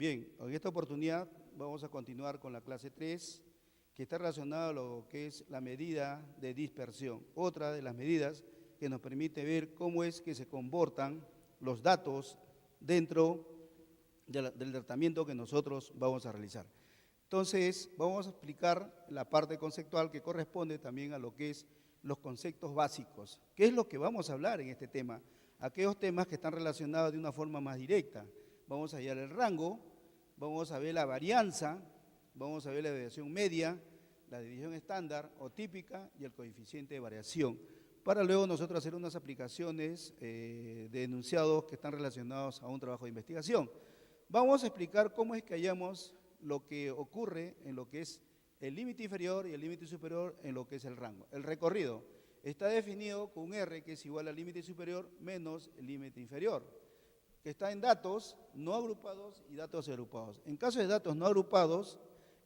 Bien, en esta oportunidad vamos a continuar con la clase 3, que está relacionada a lo que es la medida de dispersión. Otra de las medidas que nos permite ver cómo es que se comportan los datos dentro del tratamiento que nosotros vamos a realizar. Entonces, vamos a explicar la parte conceptual que corresponde también a lo que es los conceptos básicos. ¿Qué es lo que vamos a hablar en este tema? Aquellos temas que están relacionados de una forma más directa. Vamos a hallar el rango, vamos a ver la varianza, vamos a ver la desviación media, la desviación estándar o típica y el coeficiente de variación, para luego nosotros hacer unas aplicaciones de enunciados que están relacionados a un trabajo de investigación. Vamos a explicar cómo es que hallamos lo que ocurre en lo que es el límite inferior y el límite superior en lo que es el rango. El recorrido está definido con un R que es igual al límite superior menos el límite inferior, que está en datos no agrupados y datos agrupados. En caso de datos no agrupados,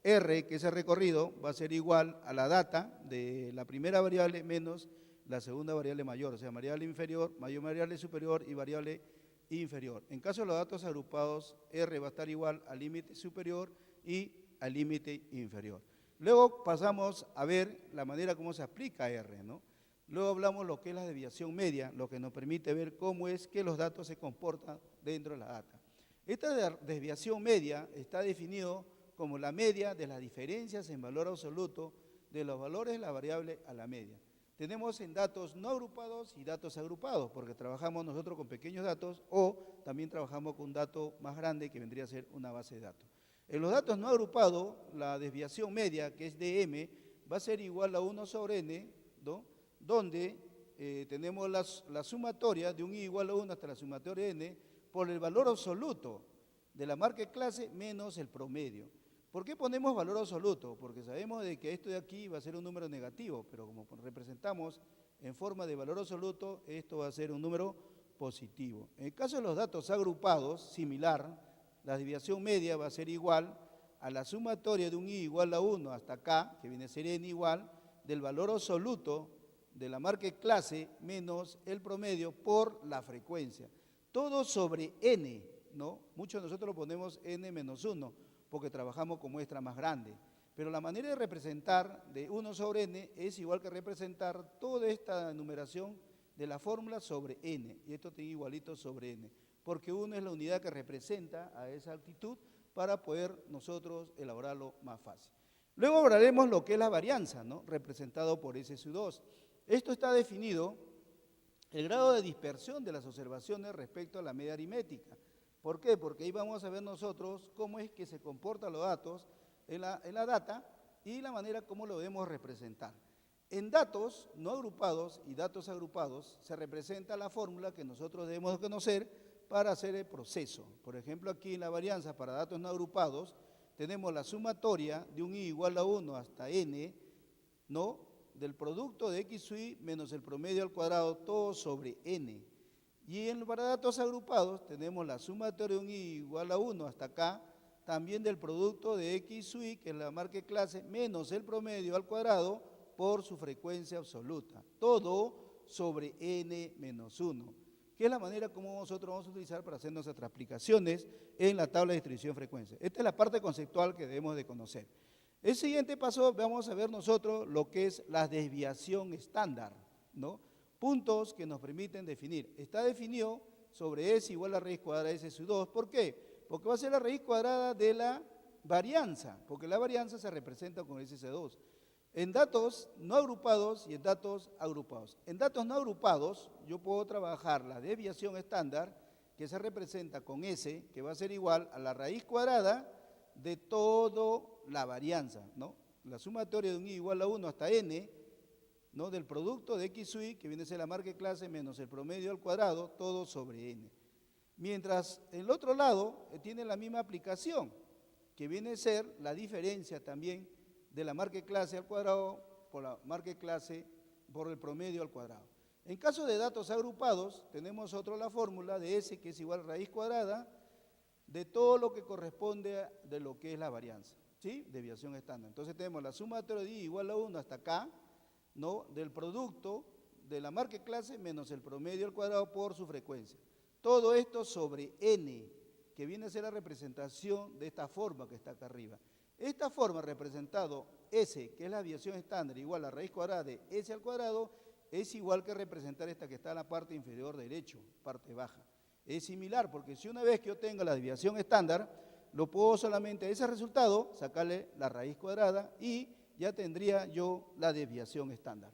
R, que es el recorrido, va a ser igual a la data de la primera variable menos la segunda variable mayor, o sea, variable inferior, mayor variable superior y variable inferior. En caso de los datos agrupados, R va a estar igual al límite superior y al límite inferior. Luego pasamos a ver la manera como se aplica R, ¿no? Luego hablamos lo que es la desviación media, lo que nos permite ver cómo es que los datos se comportan dentro de la data. Esta desviación media está definido como la media de las diferencias en valor absoluto de los valores de la variable a la media. Tenemos en datos no agrupados y datos agrupados, porque trabajamos nosotros con pequeños datos o también trabajamos con un dato más grande que vendría a ser una base de datos. En los datos no agrupados, la desviación media, que es dm, va a ser igual a 1 sobre n, ¿no? Donde tenemos la sumatoria de un i igual a 1 hasta la sumatoria de n por el valor absoluto de la marca de clase menos el promedio. ¿Por qué ponemos valor absoluto? Porque sabemos de que esto de aquí va a ser un número negativo, pero como representamos en forma de valor absoluto, esto va a ser un número positivo. En el caso de los datos agrupados, similar, la desviación media va a ser igual a la sumatoria de un i igual a 1 hasta k, que viene a ser n igual, del valor absoluto de la marca de clase menos el promedio por la frecuencia. Todo sobre n, ¿no? Muchos de nosotros lo ponemos n menos 1, porque trabajamos con muestra más grande. Pero la manera de representar de 1 sobre n es igual que representar toda esta numeración de la fórmula sobre n, y esto tiene igualito sobre n, porque 1 es la unidad que representa a esa altitud para poder nosotros elaborarlo más fácil. Luego hablaremos lo que es la varianza, ¿no? Representado por S sub 2. Esto está definido el grado de dispersión de las observaciones respecto a la media aritmética. ¿Por qué? Porque ahí vamos a ver nosotros cómo es que se comportan los datos en la data y la manera como lo debemos representar. En datos no agrupados y datos agrupados se representa la fórmula que nosotros debemos conocer para hacer el proceso. Por ejemplo, aquí en la varianza para datos no agrupados tenemos la sumatoria de un i igual a 1 hasta n, ¿no?, del producto de x sub i menos el promedio al cuadrado, todo sobre n. Y para datos agrupados tenemos la sumatoria de un i igual a 1 hasta k, también del producto de x sub i, que es la marca de clase, menos el promedio al cuadrado por su frecuencia absoluta. Todo sobre n menos 1, que es la manera como nosotros vamos a utilizar para hacer nuestras aplicaciones en la tabla de distribución de frecuencia. Esta es la parte conceptual que debemos de conocer. El siguiente paso vamos a ver nosotros lo que es la desviación estándar, ¿no? Puntos que nos permiten definir. Está definido sobre S igual a raíz cuadrada de S sub 2. ¿Por qué? Porque va a ser la raíz cuadrada de la varianza, porque la varianza se representa con S sub 2. En datos no agrupados y en datos agrupados. En datos no agrupados yo puedo trabajar la desviación estándar, que se representa con S, que va a ser igual a la raíz cuadrada de toda la varianza, ¿no? La sumatoria de un i igual a 1 hasta n, ¿no?, del producto de x sub i, que viene a ser la marca de clase, menos el promedio al cuadrado, todo sobre n. Mientras el otro lado tiene la misma aplicación, que viene a ser la diferencia también de la marca de clase al cuadrado por la marca de clase por el promedio al cuadrado. En caso de datos agrupados, tenemos la fórmula de S, que es igual a raíz cuadrada de todo lo que corresponde de lo que es la varianza, ¿sí? Desviación estándar. Entonces tenemos la sumatoria de i igual a 1 hasta k, ¿no?, del producto de la marca de clase menos el promedio al cuadrado por su frecuencia. Todo esto sobre n. que viene a ser la representación de esta forma que está acá arriba. Esta forma representado S, que es la desviación estándar, igual a raíz cuadrada de S al cuadrado, es igual que representar esta que está en la parte inferior derecho, parte baja. Es similar, porque si una vez que yo tenga la desviación estándar, lo puedo solamente a ese resultado sacarle la raíz cuadrada y ya tendría yo la desviación estándar.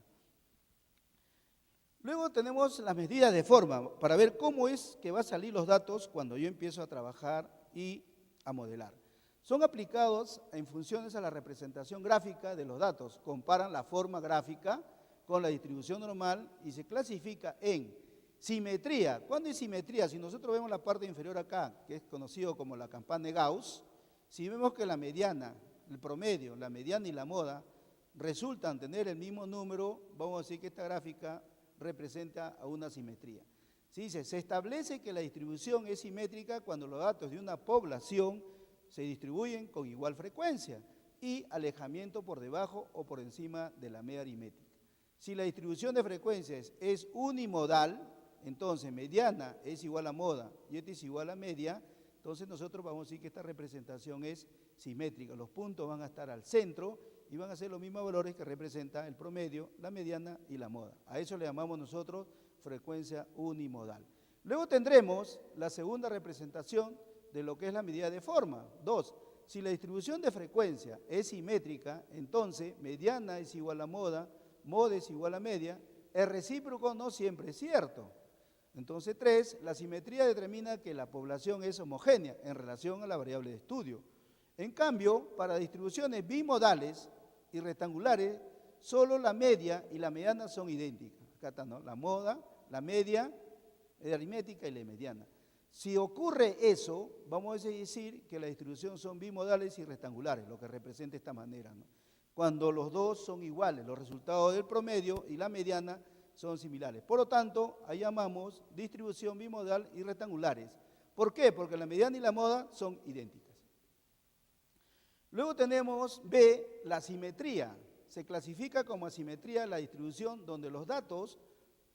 Luego tenemos las medidas de forma para ver cómo es que van a salir los datos cuando yo empiezo a trabajar y a modelar. Son aplicados en funciones a la representación gráfica de los datos. Comparan la forma gráfica con la distribución normal y se clasifica en simetría. ¿Cuándo es simetría? Si nosotros vemos la parte inferior acá, que es conocido como la campana de Gauss, si vemos que la mediana, el promedio, la mediana y la moda resultan tener el mismo número, vamos a decir que esta gráfica representa a una simetría. Se dice, se establece que la distribución es simétrica cuando los datos de una población se distribuyen con igual frecuencia y alejamiento por debajo o por encima de la media aritmética. Si la distribución de frecuencias es unimodal, entonces mediana es igual a moda y esta es igual a media, entonces nosotros vamos a decir que esta representación es simétrica. Los puntos van a estar al centro y van a ser los mismos valores que representa el promedio, la mediana y la moda. A eso le llamamos nosotros frecuencia unimodal. Luego tendremos la segunda representación de lo que es la medida de forma. 2. Si la distribución de frecuencia es simétrica, entonces mediana es igual a moda, moda es igual a media. El recíproco no siempre es cierto. Entonces 3. La simetría determina que la población es homogénea en relación a la variable de estudio. En cambio, para distribuciones bimodales y rectangulares, solo la media y la mediana son idénticas. Acá está, ¿no? La moda, la media, la aritmética y la mediana. Si ocurre eso, vamos a decir que la distribución son bimodales y rectangulares, lo que representa de esta manera, ¿no? Cuando los dos son iguales, los resultados del promedio y la mediana son similares. Por lo tanto, ahí llamamos distribución bimodal y rectangulares. ¿Por qué? Porque la mediana y la moda son idénticas. Luego tenemos B, la simetría. Se clasifica como asimetría la distribución donde los datos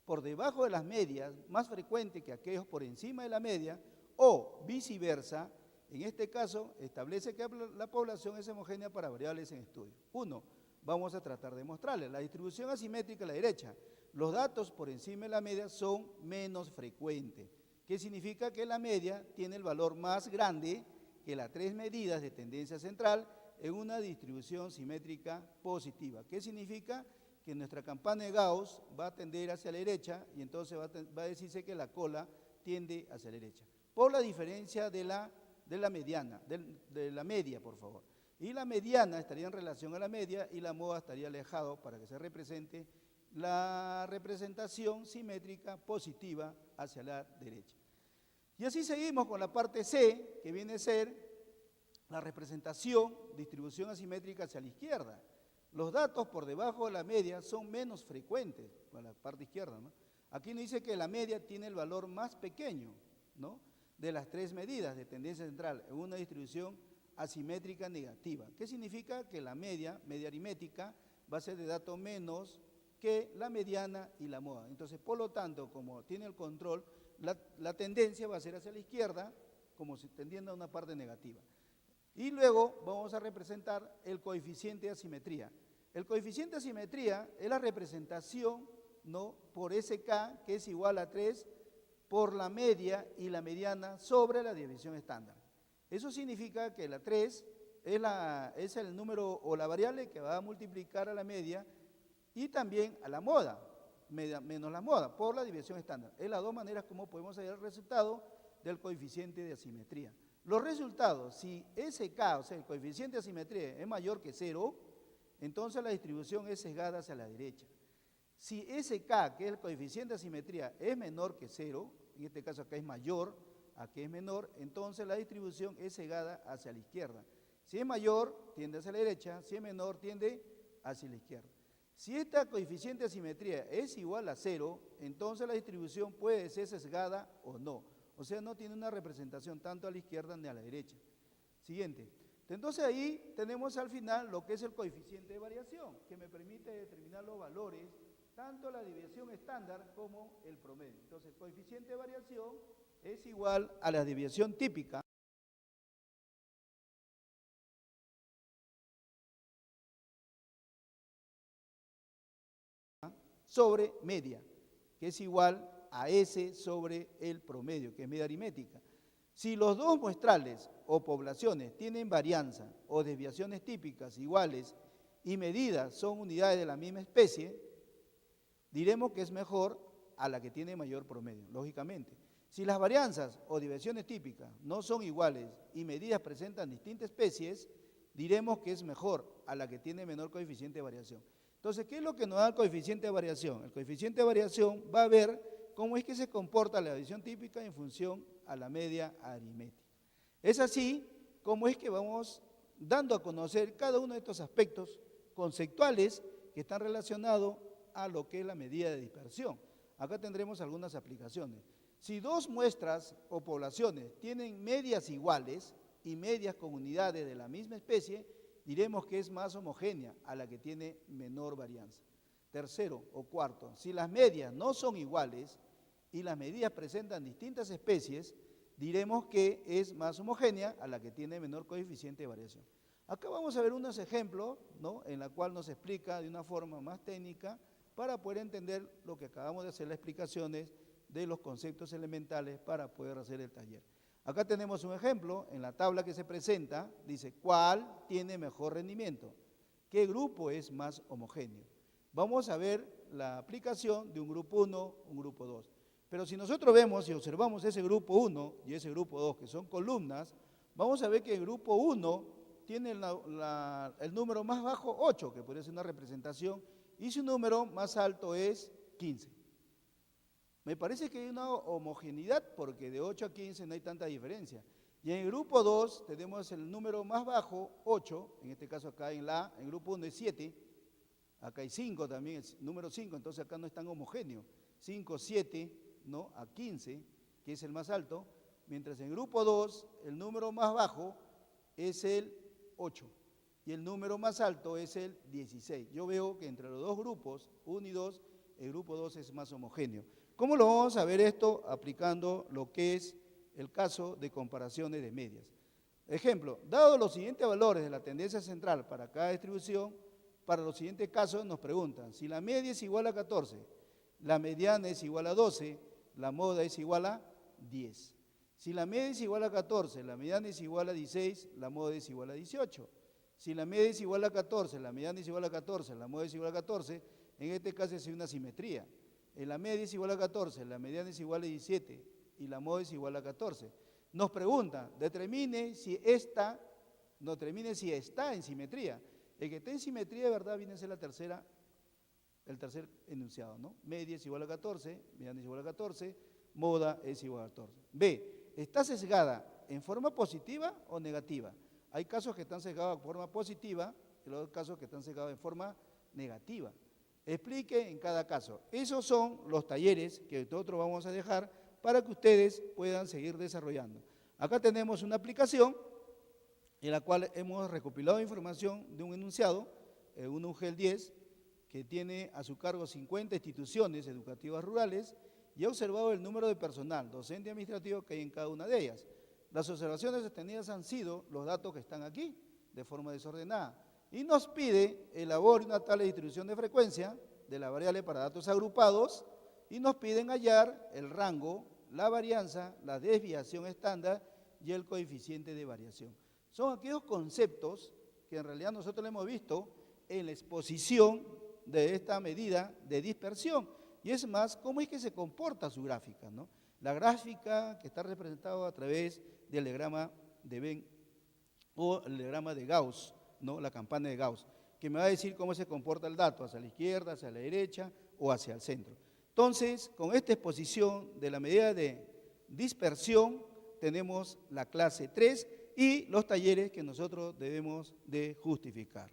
por debajo de las medias, más frecuentes que aquellos por encima de la media, o viceversa, en este caso establece que la población es homogénea para variables en estudio. 1. Vamos a tratar de mostrarles. La distribución asimétrica a la derecha. Los datos por encima de la media son menos frecuentes. ¿Qué significa? Que la media tiene el valor más grande que las 3 medidas de tendencia central en una distribución simétrica positiva. ¿Qué significa? Que nuestra campana de Gauss va a tender hacia la derecha y entonces va a decirse que la cola tiende hacia la derecha. Por la diferencia de la mediana, de la media, por favor. Y la mediana estaría en relación a la media y la moda estaría alejado para que se represente la representación simétrica positiva hacia la derecha. Y así seguimos con la parte C, que viene a ser la representación, distribución asimétrica hacia la izquierda. Los datos por debajo de la media son menos frecuentes, con la parte izquierda, ¿no? Aquí nos dice que la media tiene el valor más pequeño, ¿no?, de las 3 medidas de tendencia central en una distribución asimétrica negativa. ¿Qué significa? Que la media aritmética, va a ser de datos menos que la mediana y la moda. Entonces, por lo tanto, como tiene el control, la tendencia va a ser hacia la izquierda, como si tendiendo a una parte negativa. Y luego vamos a representar el coeficiente de asimetría. El coeficiente de asimetría es la representación, ¿no?, por SK, que es igual a 3 por la media y la mediana sobre la desviación estándar. Eso significa que la 3 es el número o la variable que va a multiplicar a la media y también a la moda, menos la moda, por la desviación estándar. Es las dos maneras como podemos hallar el resultado del coeficiente de asimetría. Los resultados, si SK, o sea, el coeficiente de asimetría es mayor que 0, entonces la distribución es sesgada hacia la derecha. Si SK, que es el coeficiente de asimetría, es menor que 0, en este caso acá es mayor a que es menor, entonces la distribución es sesgada hacia la izquierda. Si es mayor, tiende hacia la derecha, si es menor, tiende hacia la izquierda. Si este coeficiente de asimetría es igual a 0, entonces la distribución puede ser sesgada o no. O sea, no tiene una representación tanto a la izquierda ni a la derecha. Siguiente. Entonces ahí tenemos al final lo que es el coeficiente de variación, que me permite determinar los valores, tanto la desviación estándar como el promedio. Entonces el coeficiente de variación es igual a la desviación típica. sobre media, que es igual a S sobre el promedio, que es media aritmética. Si los dos muestrales o poblaciones tienen varianza o desviaciones típicas iguales y medidas son unidades de la misma especie, diremos que es mejor a la que tiene mayor promedio, lógicamente. Si las varianzas o desviaciones típicas no son iguales y medidas presentan distintas especies, diremos que es mejor a la que tiene menor coeficiente de variación. Entonces, ¿qué es lo que nos da el coeficiente de variación? El coeficiente de variación va a ver cómo es que se comporta la desviación típica en función a la media aritmética. Es así como es que vamos dando a conocer cada uno de estos aspectos conceptuales que están relacionados a lo que es la medida de dispersión. Acá tendremos algunas aplicaciones. Si dos muestras o poblaciones tienen medias iguales y medias con unidades de la misma especie, diremos que es más homogénea a la que tiene menor varianza. Tercero o cuarto, si las medias no son iguales y las medidas presentan distintas especies, diremos que es más homogénea a la que tiene menor coeficiente de variación. Acá vamos a ver unos ejemplos, ¿no?, en la cual nos explica de una forma más técnica para poder entender lo que acabamos de hacer, las explicaciones de los conceptos elementales para poder hacer el taller. Acá tenemos un ejemplo, en la tabla que se presenta, dice, ¿cuál tiene mejor rendimiento? ¿Qué grupo es más homogéneo? Vamos a ver la aplicación de un grupo 1, un grupo 2. Pero si nosotros vemos y observamos ese grupo 1 y ese grupo 2, que son columnas, vamos a ver que el grupo 1 tiene el número más bajo 8, que podría ser una representación, y su número más alto es 15. Me parece que hay una homogeneidad porque de 8 a 15 no hay tanta diferencia. Y en el grupo 2 tenemos el número más bajo, 8, en este caso acá en el grupo 1 es 7, acá hay 5 también, el número 5, entonces acá no es tan homogéneo. 5, 7, ¿no?, a 15, que es el más alto, mientras en el grupo 2 el número más bajo es el 8 y el número más alto es el 16. Yo veo que entre los dos grupos, 1 y 2, el grupo 2 es más homogéneo. ¿Cómo lo vamos a ver esto? Aplicando lo que es el caso de comparaciones de medias. Ejemplo, dado los siguientes valores de la tendencia central para cada distribución, para los siguientes casos nos preguntan, si la media es igual a 14, la mediana es igual a 12, la moda es igual a 10. Si la media es igual a 14, la mediana es igual a 16, la moda es igual a 18. Si la media es igual a 14, la mediana es igual a 14, la moda es igual a 14, en este caso es una simetría. En la media es igual a 14, la mediana es igual a 17 y la moda es igual a 14. Nos pregunta, determine si está en simetría. El que está en simetría de verdad viene a ser el tercer enunciado, ¿no? Media es igual a 14, mediana es igual a 14, moda es igual a 14. B, ¿está sesgada en forma positiva o negativa? Hay casos que están sesgados en forma positiva y los casos que están sesgados en forma negativa. Explique en cada caso. Esos son los talleres que nosotros vamos a dejar para que ustedes puedan seguir desarrollando. Acá tenemos una aplicación en la cual hemos recopilado información de un enunciado, un UGEL 10, que tiene a su cargo 50 instituciones educativas rurales y ha observado el número de personal docente y administrativo que hay en cada una de ellas. Las observaciones obtenidas han sido los datos que están aquí, de forma desordenada, y nos pide elabore una tabla de distribución de frecuencia de la variable para datos agrupados y nos piden hallar el rango, la varianza, la desviación estándar y el coeficiente de variación. Son aquellos conceptos que en realidad nosotros lo hemos visto en la exposición de esta medida de dispersión. Y es más, cómo es que se comporta su gráfica, ¿no? La gráfica que está representada a través del diagrama de Venn o el diagrama de Gauss, ¿no?, la campana de Gauss, que me va a decir cómo se comporta el dato, hacia la izquierda, hacia la derecha o hacia el centro. Entonces, con esta exposición de la medida de dispersión, tenemos la clase 3 y los talleres que nosotros debemos de justificar.